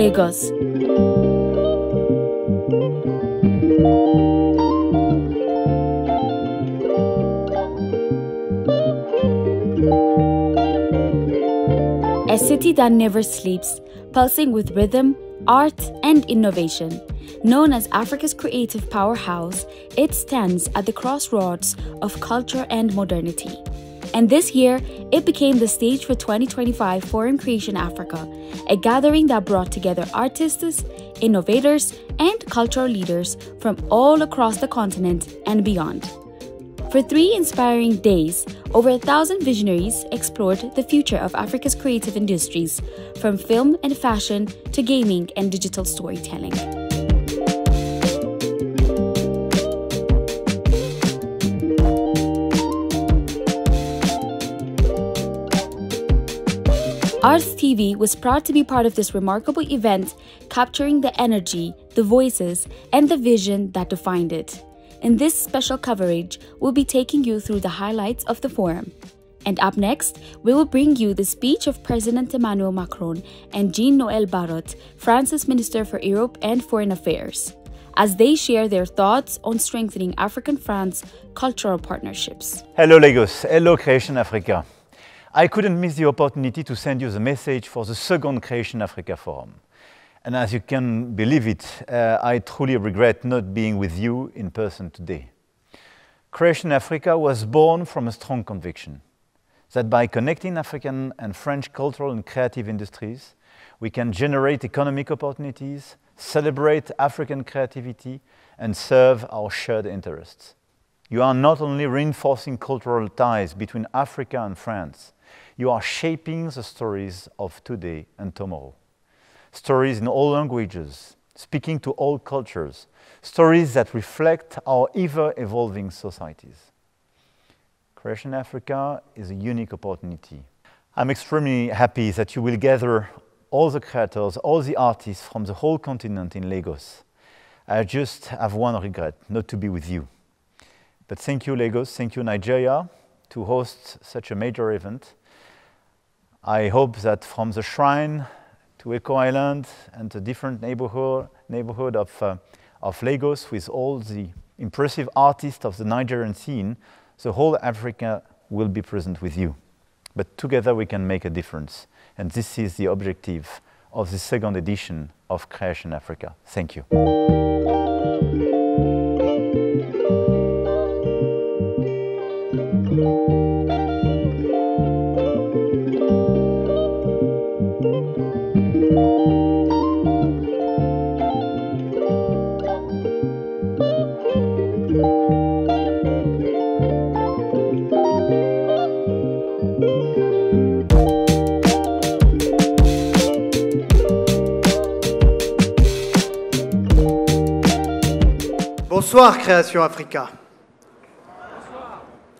Lagos. A city that never sleeps, pulsing with rhythm, art, and innovation. Known as Africa's creative powerhouse, it stands at the crossroads of culture and modernity. And this year, it became the stage for 2025 Forum Creation Africa, a gathering that brought together artists, innovators, and cultural leaders from all across the continent and beyond. For 3 inspiring days, over 1,000 visionaries explored the future of Africa's creative industries, from film and fashion to gaming and digital storytelling. Arts TV was proud to be part of this remarkable event, capturing the energy, the voices, and the vision that defined it. In this special coverage, we'll be taking you through the highlights of the forum. And up next, we will bring you the speech of President Emmanuel Macron and Jean-Noël Barrot, France's Minister for Europe and Foreign Affairs, as they share their thoughts on strengthening African-France cultural partnerships. Hello Lagos, hello Creation Africa. I couldn't miss the opportunity to send you the message for the second Creation Africa Forum. And as you can believe it, I truly regret not being with you in person today. Creation Africa was born from a strong conviction that by connecting African and French cultural and creative industries, we can generate economic opportunities, celebrate African creativity, and serve our shared interests. You are not only reinforcing cultural ties between Africa and France, you are shaping the stories of today and tomorrow. Stories in all languages, speaking to all cultures, stories that reflect our ever-evolving societies. Creation Africa is a unique opportunity. I'm extremely happy that you will gather all the creators, all the artists from the whole continent in Lagos. I just have one regret, not to be with you. But thank you Lagos, thank you Nigeria to host such a major event. I hope that from the shrine to Echo Island and the different neighborhood of Lagos with all the impressive artists of the Nigerian scene, the whole Africa will be present with you. But together we can make a difference. And this is the objective of the second edition of Creation Africa. Thank you. Bonsoir Création Africa.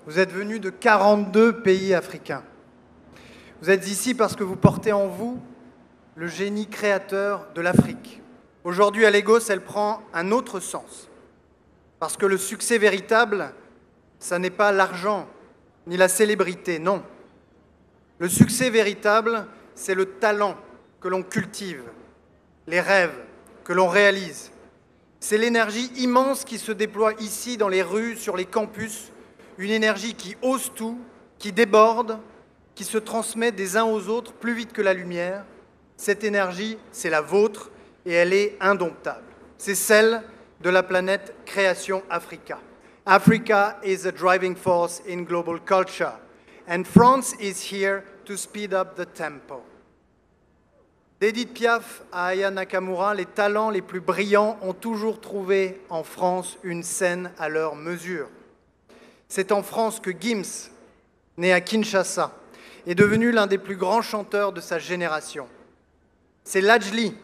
Vous êtes venus de 42 pays africains. Vous êtes ici parce que vous portez en vous le génie créateur de l'Afrique. Aujourd'hui à Lagos, elle prend un autre sens. Parce que le succès véritable, ça n'est pas l'argent ni la célébrité, non. Le succès véritable, c'est le talent que l'on cultive, les rêves que l'on réalise. C'est l'énergie immense qui se déploie ici dans les rues, sur les campus, une énergie qui ose tout, qui déborde, qui se transmet des uns aux autres plus vite que la lumière. Cette énergie, c'est la vôtre et elle est indomptable. C'est celle de la planète Création Africa. Africa is a driving force in global culture, and France is here to speed up the tempo. D'Edith Piaf à Aya Nakamura, les talents les plus brillants ont toujours trouvé en France une scène à leur mesure. C'est en France que Gims, né à Kinshasa, est devenu l'un des plus grands chanteurs de sa génération. C'est Lajli,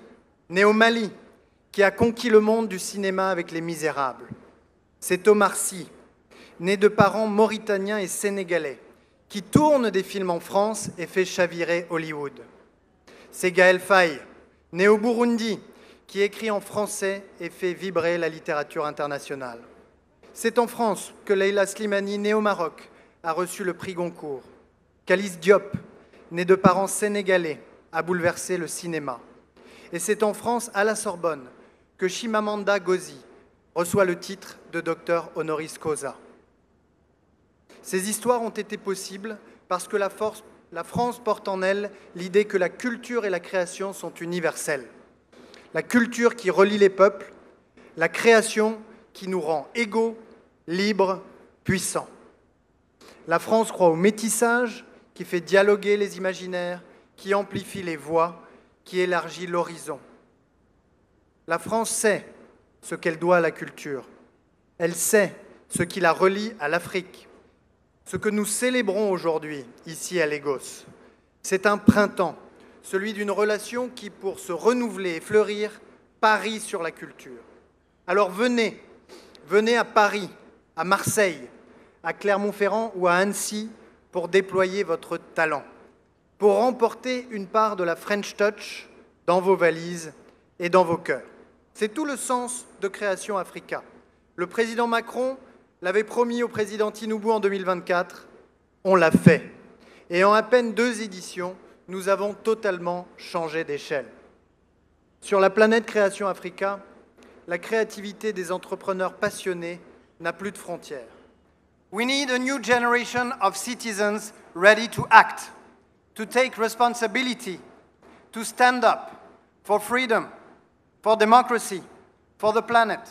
né au Mali, qui a conquis le monde du cinéma avec Les Misérables. C'est Omar Sy, né de parents mauritaniens et sénégalais, qui tourne des films en France et fait chavirer Hollywood. C'est Gaël Faye, né au Burundi, qui écrit en français et fait vibrer la littérature internationale. C'est en France que Leila Slimani, née au Maroc, a reçu le prix Goncourt. Kaliss Diop, né de parents sénégalais, a bouleversé le cinéma. Et c'est en France, à la Sorbonne, que Chimamanda Ngozi reçoit le titre de docteur honoris causa. Ces histoires ont été possibles parce que la France porte en elle l'idée que la culture et la création sont universelles. La culture qui relie les peuples, la création qui nous rend égaux, libres, puissants. La France croit au métissage qui fait dialoguer les imaginaires, qui amplifie les voix, qui élargit l'horizon. La France sait ce qu'elle doit à la culture. Elle sait ce qui la relie à l'Afrique. Ce que nous célébrons aujourd'hui, ici à Lagos, c'est un printemps, celui d'une relation qui, pour se renouveler et fleurir, parie sur la culture. Alors venez à Paris, à Marseille, à Clermont-Ferrand ou à Annecy pour déployer votre talent, pour remporter une part de la French Touch dans vos valises et dans vos cœurs. C'est tout le sens de Création Africa. Le président Macron l'avait promis au président Tinubu en 2024, on l'a fait. Et en à peine 2 éditions, nous avons totalement changé d'échelle. Sur la planète Création Africa, la créativité des entrepreneurs passionnés n'a plus de frontières. We need a new generation of citizens ready to act, to take responsibility, to stand up for freedom, for democracy, for the planet,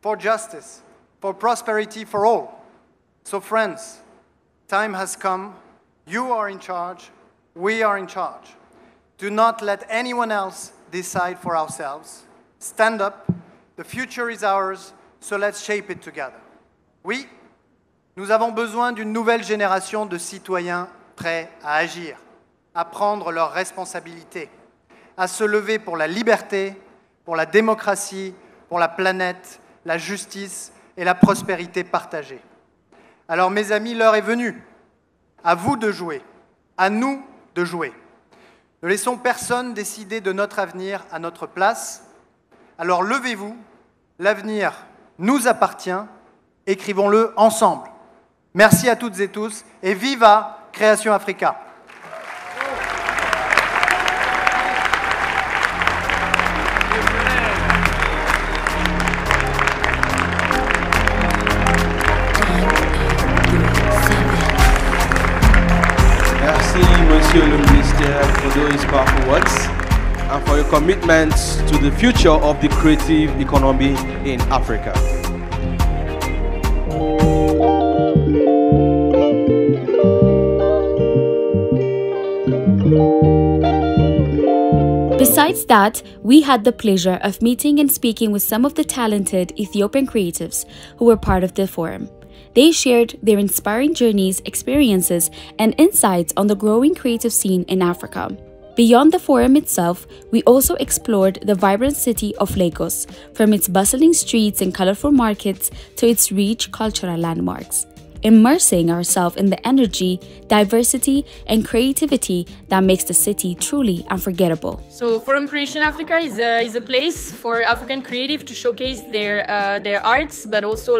for justice, for prosperity for all. So friends, time has come. You are in charge. We are in charge. Do not let anyone else decide for ourselves. Stand up. The future is ours, so let's shape it together. Oui, nous avons besoin d'une nouvelle génération de citoyens prêts à agir, à prendre leurs responsabilités, à se lever pour la liberté, pour la démocratie, pour la planète, la justice et la prospérité partagée. Alors mes amis, l'heure est venue. À vous de jouer, à nous de jouer. Ne laissons personne décider de notre avenir à notre place. Alors levez-vous, l'avenir nous appartient, écrivons-le ensemble. Merci à toutes et tous et viva Création Africa. Monsieur le Minister, for those powerful words and for your commitment to the future of the creative economy in Africa. Besides that, we had the pleasure of meeting and speaking with some of the talented Ethiopian creatives who were part of the forum. They shared their inspiring journeys, experiences, and insights on the growing creative scene in Africa. Beyond the forum itself, we also explored the vibrant city of Lagos, from its bustling streets and colorful markets to its rich cultural landmarks, immersing ourselves in the energy, diversity, and creativity that makes the city truly unforgettable. So Forum Creation Africa is a place for African creative to showcase their arts, but also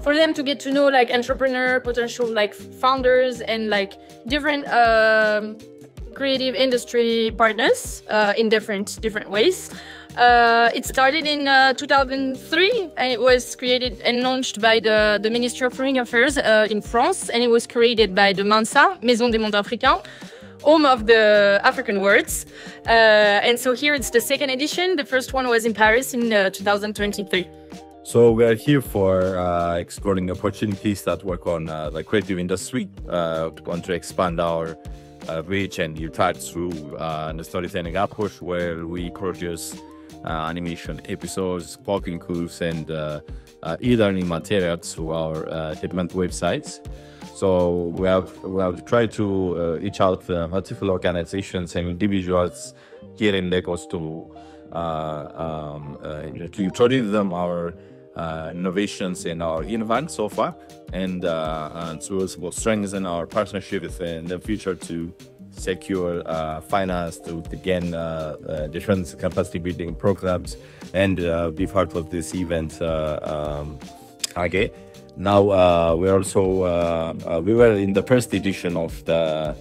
for them to get to know entrepreneur, potential founders, and different creative industry partners in different ways. It started in 2003 and it was created and launched by the Ministry of Foreign Affairs in France, and it was created by the MANSA, Maison des Mondes Africains, home of the African words. And so here it's the second edition. The first one was in Paris in 2023. So we are here for exploring opportunities that work on the creative industry, want to expand our reach and utilize through the storytelling approach, where we produce animation episodes, spoken courses, and e-learning materials through our different websites. So we have tried to reach out multiple organizations and individuals here in Lagos to introduce them our innovations and our events so far, and to strengthen our partnerships in the future to secure finance to begin different capacity building programs and be part of this event. Okay. Now we were in the first edition of the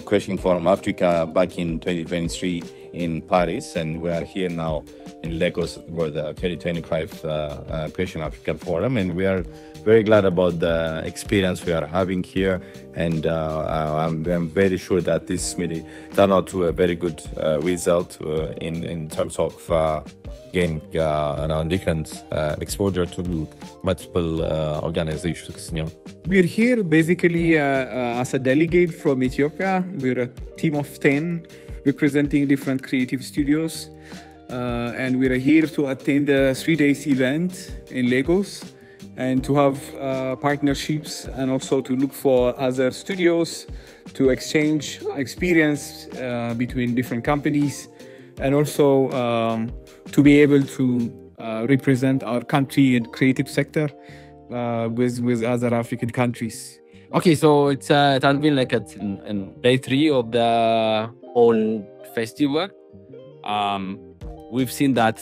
Creation Forum Africa back in 2023 in Paris, and we are here now in Lagos for the 2025 Creation Africa Forum, and we are very glad about the experience we are having here, and I'm very sure that this may turn out to a very good result in terms of gaining different exposure to multiple organizations. We're here basically as a delegate from Ethiopia. We're a team of 10 representing different creative studios. And we're here to attend the 3-day event in Lagos and to have partnerships and also to look for other studios to exchange experience between different companies and also to be able to represent our country in creative sector with other African countries. Okay, so it has been like in day 3 of the whole festival. We've seen that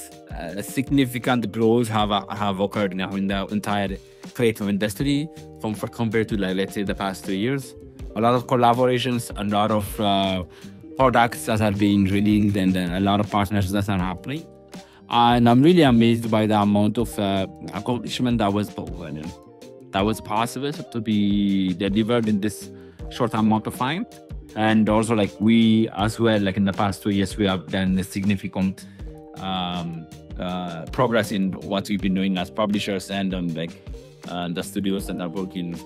significant growth have occurred now in the entire creative industry compared to, like, let's say, the past 2 years. A lot of collaborations, a lot of products that are being released, and a lot of partners that are happening. And I'm really amazed by the amount of accomplishment that was possible to be delivered in this short amount of time. And also, like, we as well, like in the past 2 years, we have done a significant progress in what we've been doing as publishers and the studios that are working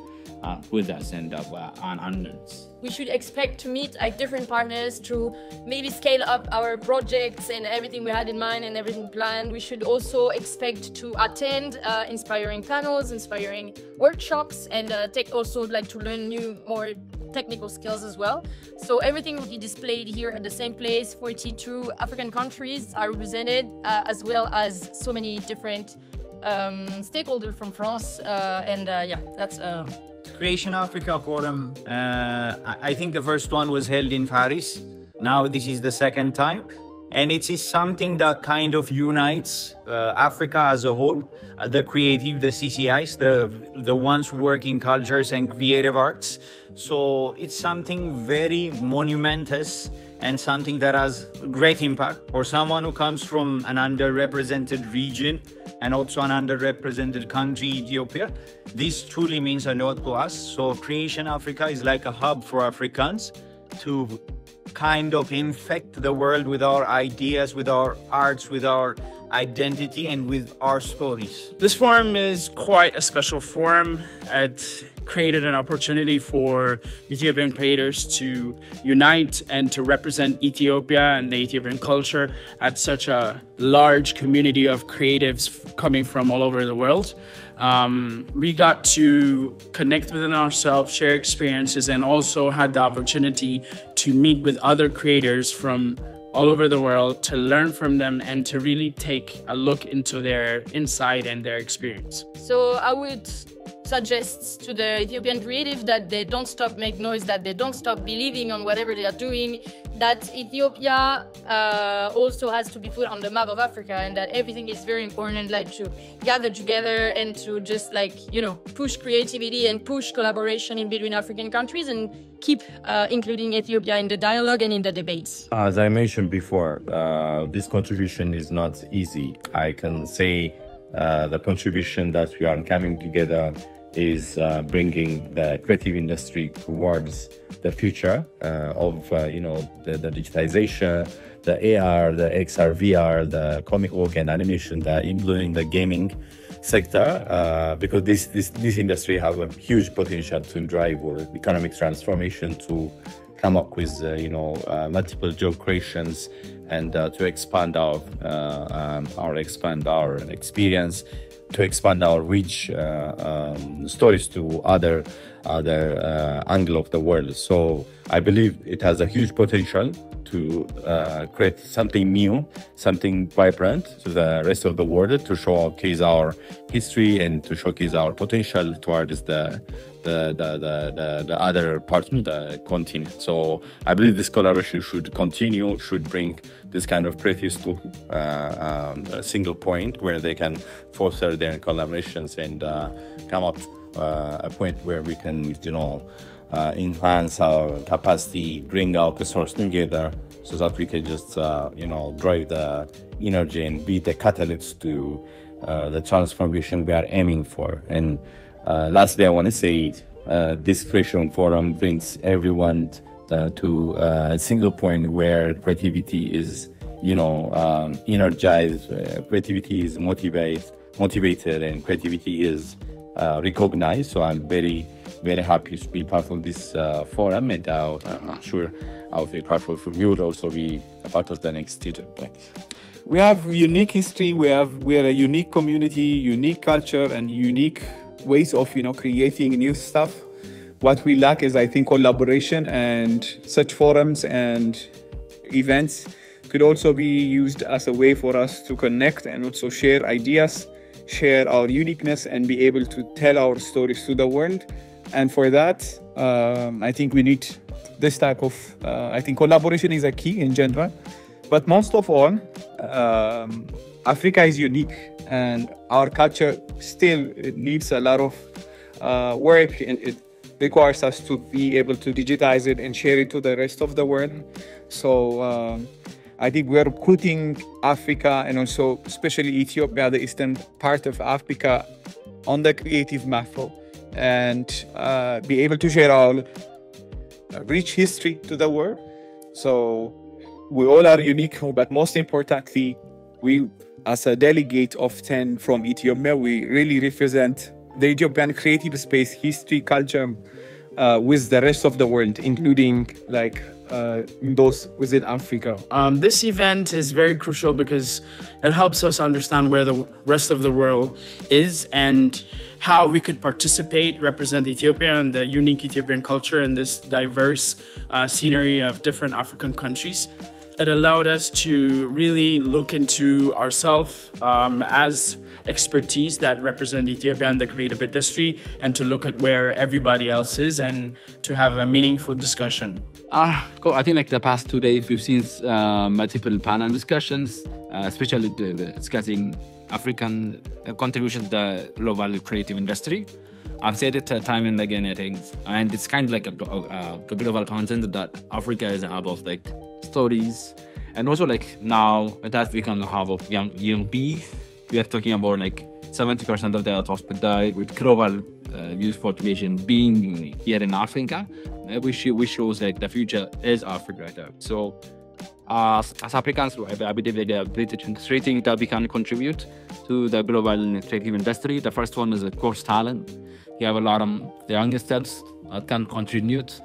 with us and on hundreds. We should expect to meet like different partners to maybe scale up our projects and everything we had in mind and everything planned. We should also expect to attend inspiring panels, inspiring workshops, and take also like to learn more technical skills as well. So everything will be displayed here at the same place. 42 African countries are represented, as well as so many different stakeholders from France. Yeah, that's Creation Africa Forum. I think the first one was held in Paris. Now this is the second time. And it is something that kind of unites Africa as a whole, the creative, the CCIs, the ones who work in cultures and creative arts. So it's something very monumentous and something that has great impact for someone who comes from an underrepresented region and also an underrepresented country, Ethiopia. This truly means a lot to us. So Creation Africa is like a hub for Africans to kind of infect the world with our ideas, with our arts, with our identity, and with our stories. This forum is quite a special forum. It created an opportunity for Ethiopian creators to unite and to represent Ethiopia and the Ethiopian culture at such a large community of creatives coming from all over the world. We got to connect within ourselves, share experiences, and also had the opportunity to meet with other creators from all over the world, to learn from them and to really take a look into their insight and their experience. So I would suggest to the Ethiopian creative that they don't stop making noise, that they don't stop believing on whatever they are doing, that Ethiopia also has to be put on the map of Africa, and that everything is very important, like to gather together and to just push creativity and push collaboration in between African countries and keep including Ethiopia in the dialogue and in the debates. As I mentioned before, this contribution is not easy. I can say the contribution that we are coming together is bringing the creative industry towards the future of the digitization, the AR, the XR, VR, the comic book and animation, including the gaming sector, because this industry has a huge potential to drive economic transformation, to come up with multiple job creations, and to expand our experience, to expand our reach stories to other angle of the world. So I believe it has a huge potential to create something new, something vibrant to the rest of the world, to showcase our history and to showcase our potential towards the other part of the continent. So I believe this collaboration should continue, should bring this kind of creatives to a single point where they can foster their collaborations and come up a point where we can, enhance our capacity, bring our resources together so that we can just, drive the energy and be the catalyst to the transformation we are aiming for. And lastly, I want to say this Creation Forum brings everyone to a single point where creativity is, energized, creativity is motivated, and creativity is recognized. So I'm very, very happy to be part of this forum, and I'm sure I'll be part of you will also be a part of the next student. We have unique history. We're a unique community, unique culture, and unique ways of creating new stuff. What we lack is, I think, collaboration, and such forums and events could also be used as a way for us to connect and also share ideas, share our uniqueness, and be able to tell our stories to the world. And for that, I think we need this type of, I think collaboration is a key in general. But most of all, Africa is unique, and our culture still needs a lot of work, and it requires us to be able to digitize it and share it to the rest of the world. So I think we're putting Africa, and also especially Ethiopia, the eastern part of Africa, on the creative map, and be able to share our rich history to the world. So we all are unique, but most importantly, we, as a delegate of 10 from Ethiopia, we really represent the Ethiopian creative space, history, culture, with the rest of the world, including those within Africa. This event is very crucial because it helps us understand where the rest of the world is and how we could participate, represent Ethiopia and the unique Ethiopian culture in this diverse scenery of different African countries. It allowed us to really look into ourselves as expertise that represent Ethiopia and the creative industry, and to look at where everybody else is and to have a meaningful discussion. Cool. I think the past 2 days we've seen multiple panel discussions, especially discussing African contribution to the global creative industry. I've said it time and again, I think, and it's kind of like a global consensus that Africa is a hub of stories, and also now it has become a hub of young bees. We are talking about 70% of the hospital with global youth population being here in Africa, which shows the future is Africa. So as Africans, I believe there are great things that we can contribute to the global creative industry. The first one is, of course, talent. You have a lot of the youngsters that can contribute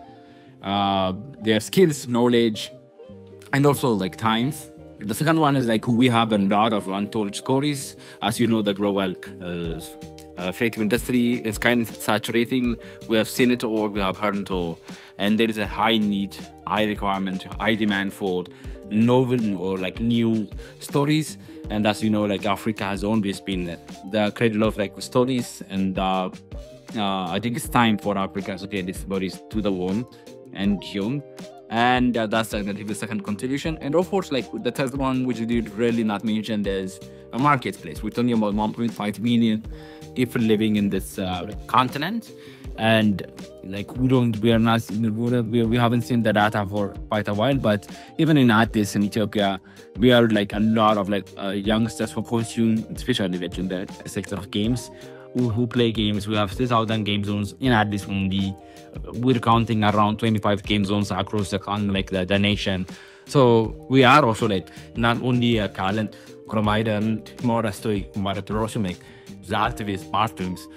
their skills, knowledge, and also times. The second one is we have a lot of untold stories. As you know, the global creative industry is kind of saturating. We have seen it all, we have heard it all, and there is a high need, high requirement, high demand for novel or new stories. And as you know, Africa has always been the cradle of stories, and I think it's time for Africa to get these stories to the world and young. And that's the second contribution. And of course, the third one, which we did really not mention, there's a marketplace. We're talking about 1.5 million people living in this continent, and we haven't seen the data for quite a while. But even in Addis in Ethiopia, we are a lot of youngsters for pursuing, especially in the sector of games, who play games. We have 3,000 game zones in Addis only. We're counting around 25 game zones across the nation. So we are also not only a talent provider and more a story, but to also make the activist partners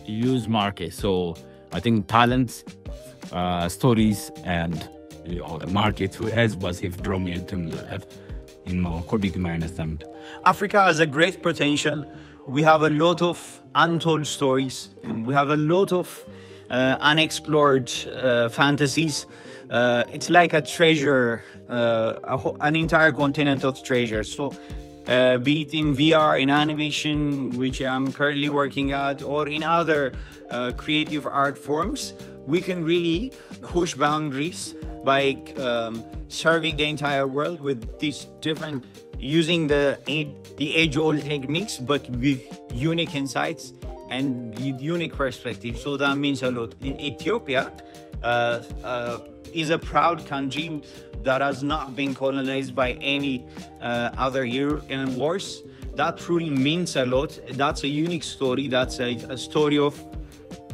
use markets. So I think talents, stories, and the market as was if drawn into could be understand. Africa has a great potential. We have a lot of untold stories. We have a lot of unexplored fantasies. It's like a treasure, an entire continent of treasures. So be it in VR, in animation, which I'm currently working at, or in other creative art forms, we can really push boundaries by serving the entire world with these different, using the age-old techniques, but with unique insights and unique perspective. So that means a lot. In Ethiopia is a proud country that has not been colonized by any other European wars. That truly means a lot. That's a unique story. That's a story of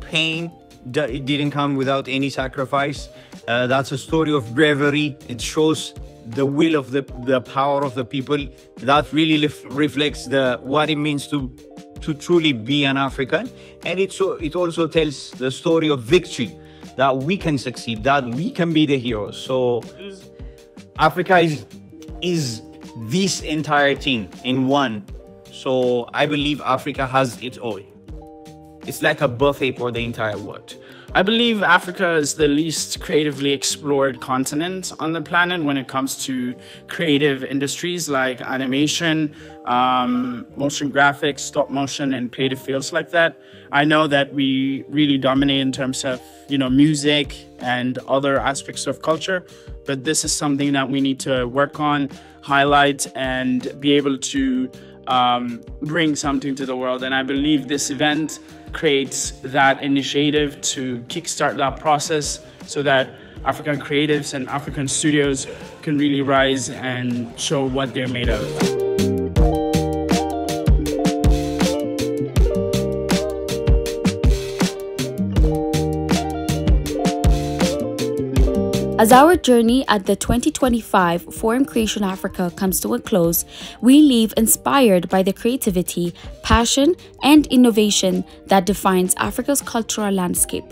pain that it didn't come without any sacrifice. That's a story of bravery. It shows the will of the power of the people. That really reflects what it means to truly be an African. And it also tells the story of victory, that we can succeed, that we can be the heroes. So Africa is this entire thing in one. So I believe Africa has it all. It's like a buffet for the entire world. I believe Africa is the least creatively explored continent on the planet when it comes to creative industries like animation, motion graphics, stop motion, and creative fields like that. I know that we really dominate in terms of, music and other aspects of culture, but this is something that we need to work on, highlight, and be able to bring something to the world. And I believe this event creates that initiative to kickstart that process so that African creatives and African studios can really rise and show what they're made of. As our journey at the 2025 Forum Creation Africa comes to a close, we leave inspired by the creativity, passion, and innovation that defines Africa's cultural landscape.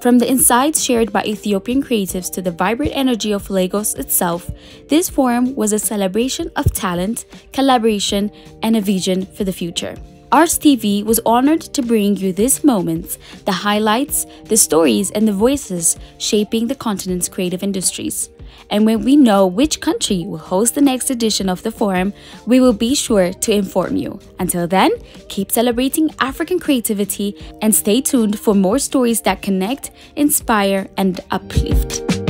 From the insights shared by Ethiopian creatives to the vibrant energy of Lagos itself, this forum was a celebration of talent, collaboration, and a vision for the future. Ars TV was honored to bring you these moments, the highlights, the stories, and the voices shaping the continent's creative industries. And when we know which country will host the next edition of the forum, we will be sure to inform you. Until then, keep celebrating African creativity and stay tuned for more stories that connect, inspire, and uplift.